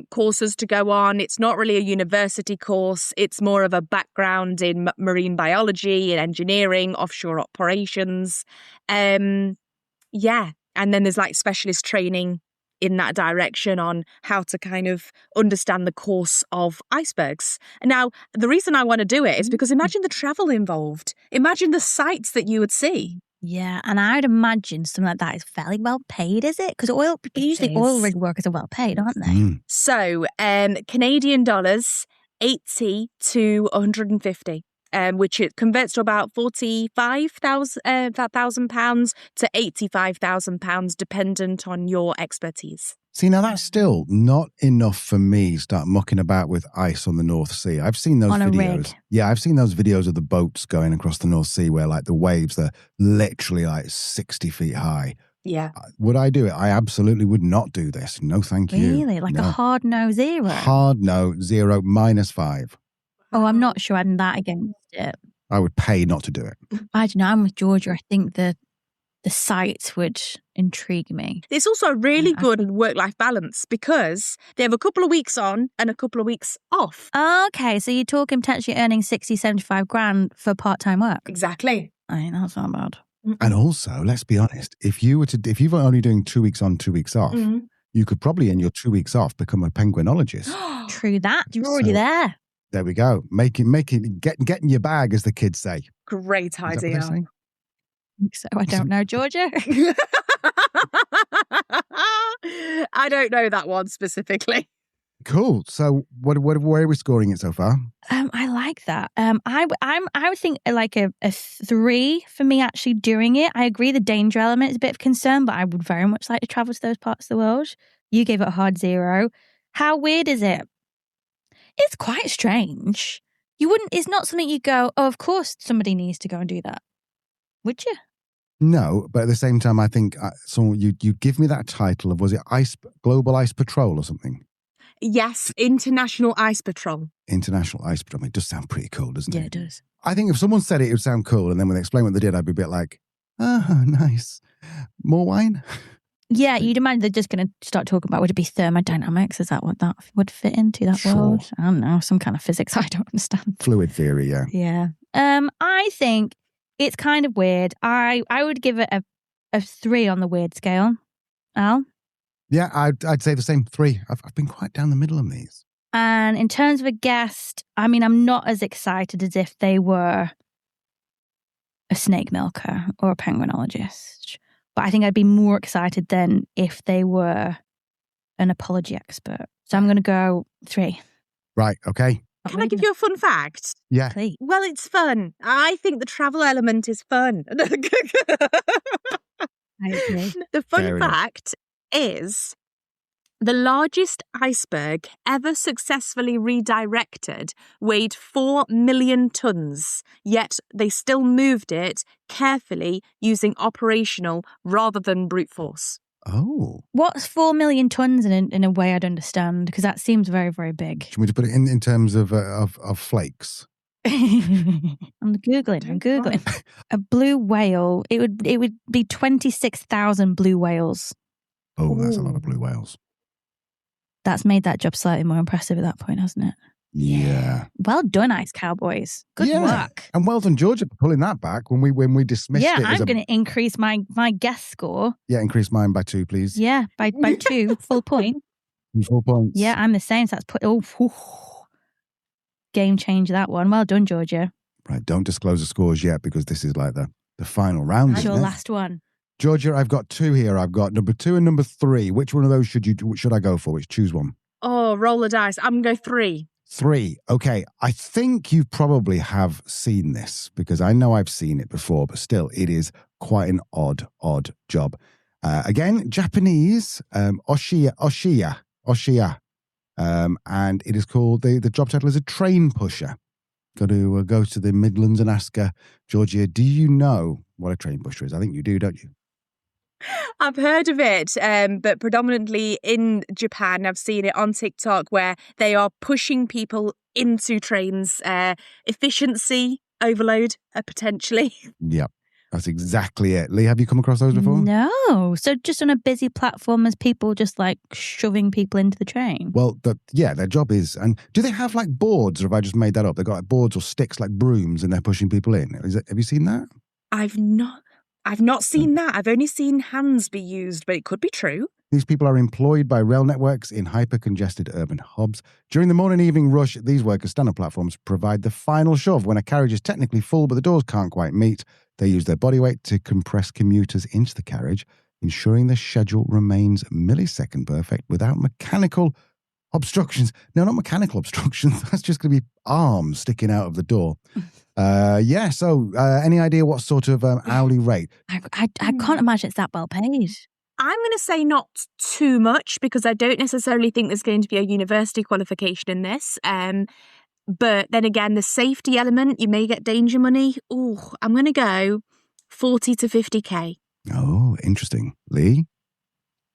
S3: courses to go on. It's not really a university course. It's more of a background in marine biology and engineering, offshore operations. And then there's like specialist training in that direction on how to kind of understand the course of icebergs. And now, the reason I want to do it is because imagine the travel involved. Imagine the sights that you would see.
S1: Yeah, and I'd imagine something like that is fairly well paid, is it? Because usually oil rig workers are well paid, aren't they?
S3: So, Canadian dollars, 80 to 150. Which it converts to about £45,000 to £85,000, dependent on your expertise.
S2: See, now that's still not enough for me to start mucking about with ice on the North Sea. I've seen those
S1: on a
S2: videos.
S1: Rig.
S2: Yeah, I've seen those videos of the boats going across the North Sea where like the waves are literally like 60 feet high.
S3: Yeah.
S2: Would I do it? I absolutely would not do this. No, thank you.
S1: Really? Like
S2: No.
S1: a hard no 0?
S2: Hard no, 0, -5.
S1: Oh, I'm not sure I'm that against it.
S2: I would pay not to do it.
S1: I don't know. I'm with Georgia. I think the sights would intrigue me.
S3: It's also a really good work-life balance because they have a couple of weeks on and a couple of weeks off.
S1: Okay, so you're talking potentially earning 60, 75 grand for part-time work.
S3: Exactly.
S1: I mean, that's not bad.
S2: And also, let's be honest, if you were only doing 2 weeks on, 2 weeks off, you could probably in your 2 weeks off become a penguinologist.
S1: True that. You're already there.
S2: There we go. Getting your bag, as the kids say.
S3: Great idea.
S1: So I don't know, Georgia.
S3: I don't know that one specifically.
S2: Cool. So where are we scoring it so far?
S1: I like that. I would think like a 3 for me actually doing it. I agree the danger element is a bit of concern, but I would very much like to travel to those parts of the world. You gave it a hard 0. How weird is it? It's quite strange. It's not something you go, oh, of course somebody needs to go and do that. Would you?
S2: No, but at the same time, I think you'd give me that title of, was it Global Ice Patrol or something?
S3: Yes, International Ice Patrol.
S2: International Ice Patrol. It does sound pretty cool, doesn't it?
S1: Yeah, it does.
S2: I think if someone said it would sound cool, and then when they explain what they did, I'd be a bit like, nice. More wine?
S1: Yeah, you'd imagine they're just going to start talking about, would it be thermodynamics? Is that what that would fit into that world? I don't know, some kind of physics I don't understand.
S2: Fluid theory, yeah.
S1: Yeah. I think it's kind of weird. I would give it a 3 on the weird scale. Al?
S2: Yeah, I'd say the same, 3. I've been quite down the middle on these.
S1: And in terms of a guest, I mean, I'm not as excited as if they were a snake milker or a penguinologist. But I think I'd be more excited than if they were an apology expert. So I'm going to go 3.
S2: Right, okay.
S3: Can I give you a fun fact?
S2: Yeah.
S1: Please.
S3: Well, it's fun. I think the travel element is fun.
S1: I agree.
S3: The fun fact is the largest iceberg ever successfully redirected weighed 4 million tons, yet they still moved it carefully using operational rather than brute force.
S2: Oh.
S1: What's 4 million tons in a way I'd understand? Because that seems very, very big.
S2: Should we just put it in terms of flakes?
S1: I'm Googling. A blue whale, it would be 26,000 blue whales.
S2: Oh, that's a lot of blue whales.
S1: That's made that job slightly more impressive at that point, hasn't it?
S2: Yeah.
S1: Well done, Ice Cowboys. Good work.
S2: And well done, Georgia, for pulling that back when we dismissed it.
S1: I'm going to increase my guess score.
S2: Yeah, increase mine by 2, please.
S1: Yeah, by 2, full point.
S2: 4 points.
S1: Yeah, I'm the same. So that's game change, that one. Well done, Georgia.
S2: Right, don't disclose the scores yet because this is like the final round.
S1: That's your last one.
S2: Georgia, I've got 2 here. I've got number 2 and number 3. Which one of those should I go for? Choose one.
S3: Oh, roll the dice. I'm going to go 3.
S2: 3. Okay. I think you probably have seen this because I know I've seen it before, but still it is quite an odd job. Again, Japanese, Oshiya. And it is called, the job title is a train pusher. Got to go to the Midlands and ask Georgia, do you know what a train pusher is? I think you do, don't you?
S3: I've heard of it, but predominantly in Japan. I've seen it on TikTok where they are pushing people into trains. Efficiency overload, potentially.
S2: Yep. That's exactly it. Lee, have you come across those before?
S1: No. So just on a busy platform, as people just like shoving people into the train?
S2: Well, their job is, and do they have like boards, or have I just made that up? They've got like boards or sticks like brooms and they're pushing people in. Have you seen that?
S3: I've not seen that. I've only seen hands be used, but it could be true.
S2: These people are employed by rail networks in hyper-congested urban hubs. During the morning and evening rush, these workers stand on platforms, provide the final shove when a carriage is technically full but the doors can't quite meet. They use their body weight to compress commuters into the carriage, ensuring the schedule remains millisecond perfect without mechanical obstructions. No, not mechanical obstructions. That's just going to be arms sticking out of the door. So any idea what sort of hourly rate?
S1: I can't imagine it's that well paid.
S3: I'm going to say not too much because I don't necessarily think there's going to be a university qualification in this. But then again, the safety element, you may get danger money. Oh, I'm going to go 40 to 50K.
S2: Oh, interesting. Lee?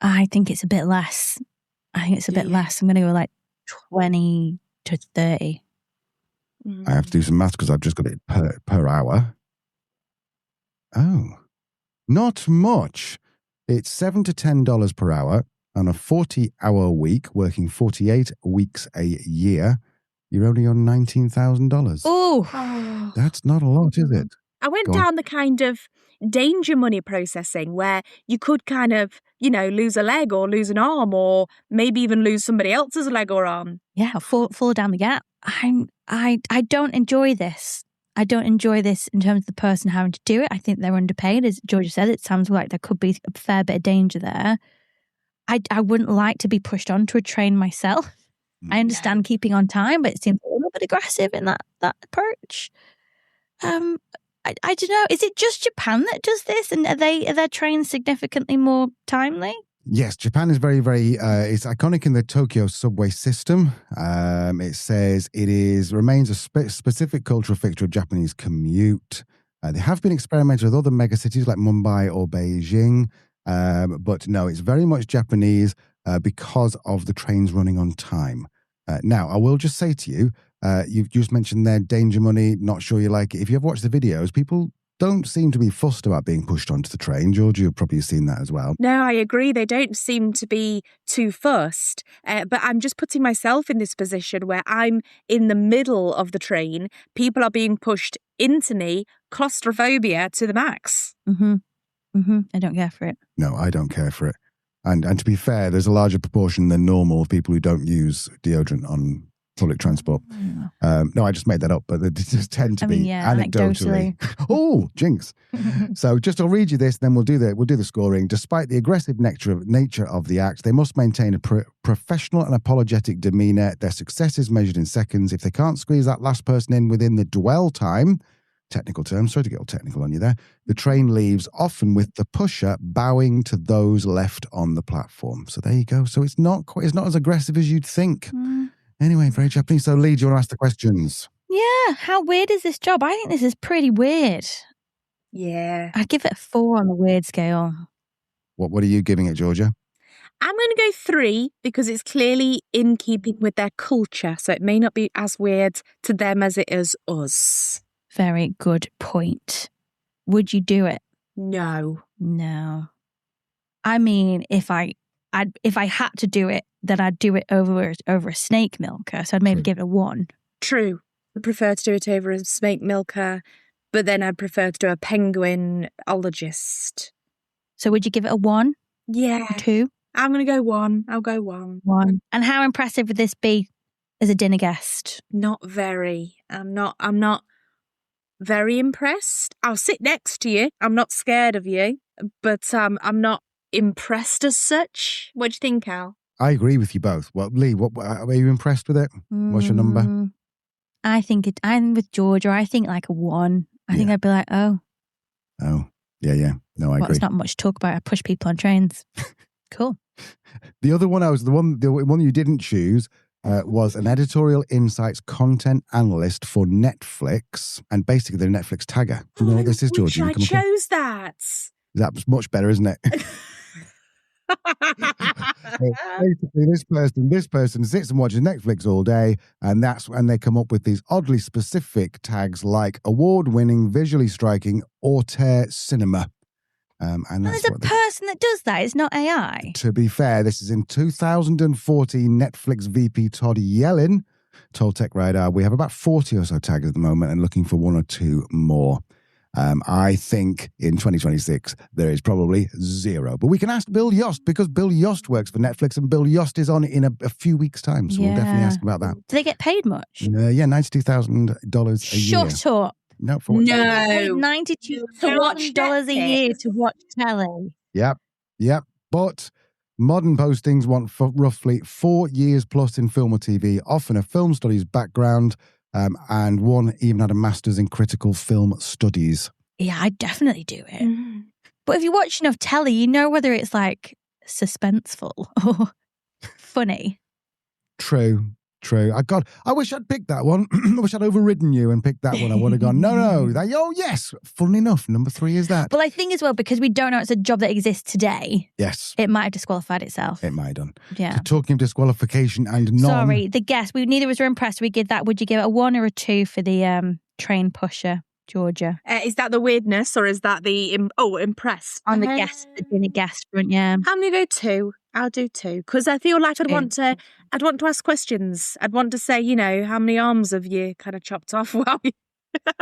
S1: I think it's a bit less. I'm going to go like 20 to 30.
S2: I have to do some maths because I've just got it per hour. Oh, not much. It's $7 to $10 per hour on a 40-hour week, working 48 weeks a year. You're only on $19,000.
S1: Oh,
S2: that's not a lot, is it?
S3: I went down the kind of danger money processing where you could kind of, lose a leg or lose an arm or maybe even lose somebody else's leg or arm.
S1: Yeah, fall down the gap. I don't enjoy this. I don't enjoy this in terms of the person having to do it. I think they're underpaid. As Georgia said, it sounds like there could be a fair bit of danger there. I wouldn't like to be pushed onto a train myself. I understand keeping on time, but it seems a little bit aggressive in that approach. I don't know. Is it just Japan that does this? And are their trains significantly more timely?
S2: Yes, Japan is very, very, it's iconic in the Tokyo subway system. It says it remains a specific cultural feature of Japanese commute. They have been experimenting with other megacities like Mumbai or Beijing. But no, it's very much Japanese because of the trains running on time. Now, I will just say to you, you've just mentioned their danger money, not sure you like it. If you ever watched the videos, people don't seem to be fussed about being pushed onto the train. George, you've probably seen that as well.
S3: No, I agree. They don't seem to be too fussed. But I'm just putting myself in this position where I'm in the middle of the train. People are being pushed into me, claustrophobia to the max.
S1: I don't care for it.
S2: No, I don't care for it. And to be fair, there's a larger proportion than normal of people who don't use deodorant on public transport. No, I just made that up, but they just tend to be anecdotally. Oh, jinx. So I'll read you this, then we'll do the scoring. Despite the aggressive nature of the act, they must maintain a professional and apologetic demeanour. Their success is measured in seconds. If they can't squeeze that last person in within the dwell time, technical term, sorry to get all technical on you there, the train leaves, often with the pusher bowing to those left on the platform. So there you go. So it's not as aggressive as you'd think. Anyway, very Japanese. So Lee, do you want to ask the questions?
S1: Yeah, how weird is this job? I think this is pretty weird.
S3: Yeah.
S1: I'd give it a 4 on the weird scale.
S2: What are you giving it, Georgia?
S3: I'm going to go 3 because it's clearly in keeping with their culture. So it may not be as weird to them as it is us.
S1: Very good point. Would you do it?
S3: No.
S1: I mean, if I had to do it, then I'd do it over a snake milker. So I'd maybe give it a 1.
S3: True. I prefer to do it over a snake milker, but then I'd prefer to do a penguinologist.
S1: So would you give it a 1?
S3: Yeah.
S1: 2?
S3: I'm going to go 1. I'll go 1.
S1: 1. And how impressive would this be as a dinner guest?
S3: Not very. I'm not very impressed. I'll sit next to you. I'm not scared of you, but I'm not impressed as such. What do you think, Al?
S2: I agree with you both. Well, Lee, are you impressed with it? What's your number?
S1: I think I'm with Georgia. I think like a 1. I think I'd be like, oh.
S2: Oh, yeah. No, I agree.
S1: There's not much to talk about. I push people on trains. Cool.
S2: The other one the one you didn't choose was an editorial insights content analyst for Netflix, and basically the Netflix tagger. Do you know what this is, Georgia?
S3: I chose that.
S2: That's much better, isn't it? Basically, this person sits and watches Netflix all day, and that's when they come up with these oddly specific tags like award-winning, visually striking, auteur cinema. And that's
S1: there's a person that does that. It's not AI.
S2: To be fair, this is in 2014. Netflix VP Todd Yellin told Tech Radar, we have about 40 or so tags at the moment and looking for one or two more. I think in 2026, there is probably zero. But we can ask Bill Yost, because Bill Yost works for Netflix and Bill Yost is on it in a few weeks' time. So we'll definitely ask about that.
S1: Do they get paid much?
S2: Yeah, $92,000 a year.
S1: Shut up.
S2: No, for what?
S3: No.
S1: $92,000 a year to watch telly.
S2: Yep. But modern postings want for roughly 4 years plus in film or TV, often a film studies background, and one even had a master's in critical film studies.
S1: Yeah, I'd definitely do it. But if you watch enough telly, you know whether it's like suspenseful or funny.
S2: True. I wish I'd picked that one. I wish I'd overridden you and picked that one. I would have gone, no. Yes. Funnily enough, number 3 is that.
S1: Well, I think as well, because we don't know it's a job that exists today.
S2: Yes.
S1: It might have disqualified itself.
S2: It might have done.
S1: Yeah.
S2: So talking of disqualification and
S1: Sorry, the guess. Neither of us were impressed. Would you give it a 1 or a 2 for the train pusher, Georgia?
S3: Is that the weirdness or is that the impressed?
S1: On the guest, in the guest front, yeah.
S3: I'm going to go 2. I'll do 2 because I feel like I'd want to ask questions. I'd want to say, how many arms have you kind of chopped off? That's
S1: a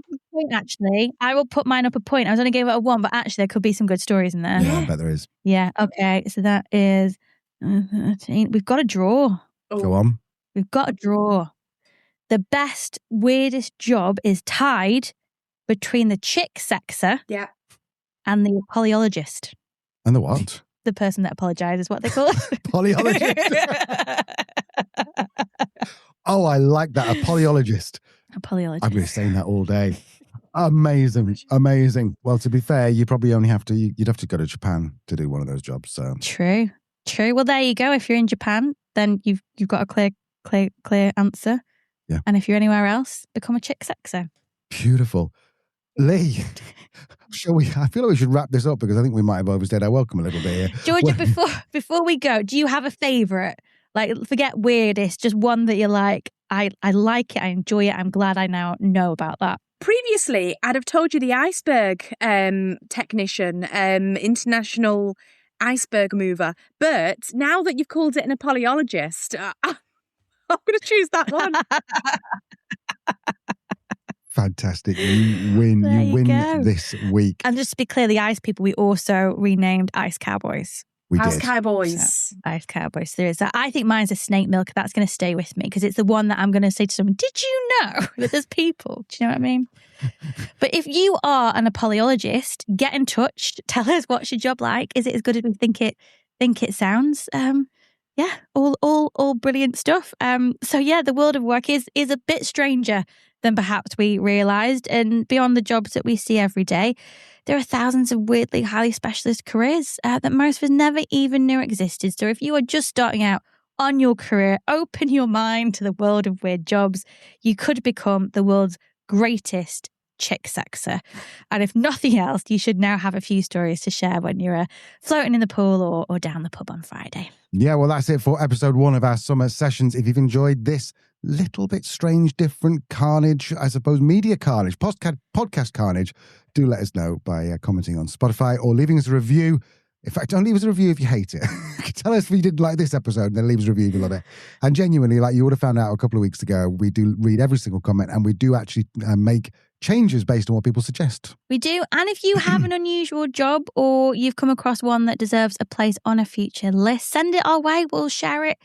S1: good point, actually. I will put mine up a point. I was only gave it a 1, but actually there could be some good stories in there.
S2: Yeah, I bet there is.
S1: Yeah, okay. So that is 13. We've got a draw.
S2: Go on.
S1: We've got a draw. The best, weirdest job is tied between the chick sexer and the apologist.
S2: And the what?
S1: The person that apologises, what they call it.
S2: Polyologist. Oh, I like that. A polyologist.
S1: A polyologist.
S2: I've been saying that all day. Amazing. Well, to be fair, you probably you'd have to go to Japan to do one of those jobs. So
S1: True. Well, there you go. If you're in Japan, then you've got a clear answer.
S2: Yeah.
S1: And if you're anywhere else, become a chick sexer.
S2: Beautiful. Lee, I feel like we should wrap this up because I think we might have overstayed our welcome a little bit here.
S1: Georgia, before we go, do you have a favourite? Like, forget weirdest, just one that you're like, I like it, I enjoy it, I'm glad I now know about that.
S3: Previously, I'd have told you the iceberg technician, international iceberg mover. But now that you've called it an apologist, I'm going to choose that one.
S2: Fantastic. You win. You win this week.
S1: And just to be clear, the Ice People, we also renamed Ice Cowboys.
S2: We
S3: Ice
S2: did.
S3: Cowboys.
S1: So, Ice Cowboys. There is that. I think mine's a snake milk. That's going to stay with me because it's the one that I'm going to say to someone, did you know that there's people? Do you know what I mean? But if you are an apologist, get in touch. Tell us, what's your job like? Is it as good as we think it sounds? Yeah, all brilliant stuff. So yeah, the world of work is a bit stranger than perhaps we realised. And beyond the jobs that we see every day, there are thousands of weirdly highly specialist careers that most of us never even knew existed. So if you are just starting out on your career, open your mind to the world of weird jobs. You could become the world's greatest chick sexer. And if nothing else, you should now have a few stories to share when you're floating in the pool or down the pub on Friday.
S2: Yeah, well, that's it for episode 1 of our summer sessions. If you've enjoyed this little bit strange, different carnage, I suppose, media carnage, podcast carnage, do let us know by commenting on Spotify or leaving us a review. In fact, don't leave us a review if you hate it. Tell us if you didn't like this episode and then leave us a review if you love it. And genuinely, like you would have found out a couple of weeks ago, we do read every single comment and we do actually make changes based on what people suggest.
S1: We do. And if you have an unusual job or you've come across one that deserves a place on a future list, send it our way. We'll share it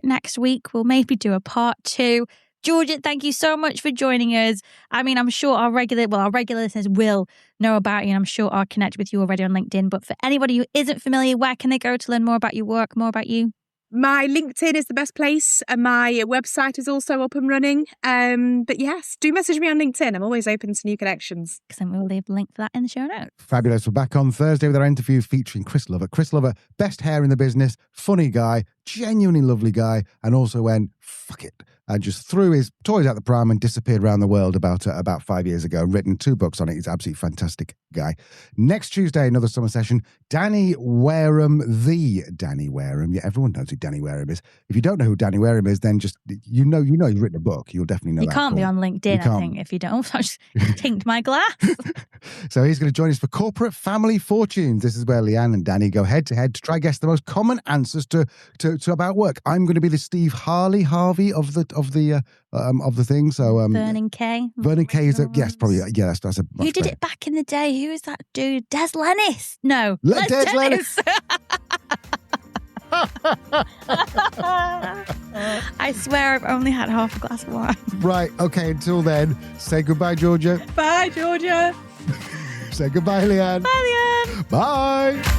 S1: next week. We'll maybe do a part 2. Georgia, thank you so much for joining us. I mean, I'm sure our regular listeners will know about you, and I'm sure I'll connect with you already on LinkedIn. But for anybody who isn't familiar, where can they go to learn more about your work, more about you?
S3: My LinkedIn is the best place and my website is also up and running. But yes, do message me on LinkedIn. I'm always open to new connections.
S1: Because then we'll leave a link for that in the show notes.
S2: Fabulous. We're back on Thursday with our interview featuring Chris Lover. Chris Lover, best hair in the business, funny guy, genuinely lovely guy, and also went, fuck it, and just threw his toys out the pram and disappeared around the world about 5 years ago, and written 2 books on it. He's an absolutely fantastic guy. Next Tuesday, another summer session. Danny Wareham, the Danny Wareham. Yeah, everyone knows who Danny Wareham is. If you don't know who Danny Wareham is, then just, you know he's written a book. You'll definitely know
S1: You
S2: that.
S1: can't be on LinkedIn, I think, if you don't. I just tinked my glass.
S2: So he's going to join us for Corporate Family Fortunes. This is where Leanne and Danny go head to head to try to guess the most common answers to about work. I'm going to be the Steve Harvey of the thing. So
S1: Vernon Kay.
S2: Vernon Kay is yes, probably that's a.
S1: Who did it back in the day? Who was that dude? Des Lennis. No,
S2: Des Lennis.
S1: I swear I've only had half a glass of wine.
S2: Right. Okay. Until then, say goodbye, Georgia.
S3: Bye, Georgia.
S2: Say goodbye, Leanne.
S1: Bye, Leanne.
S2: Bye.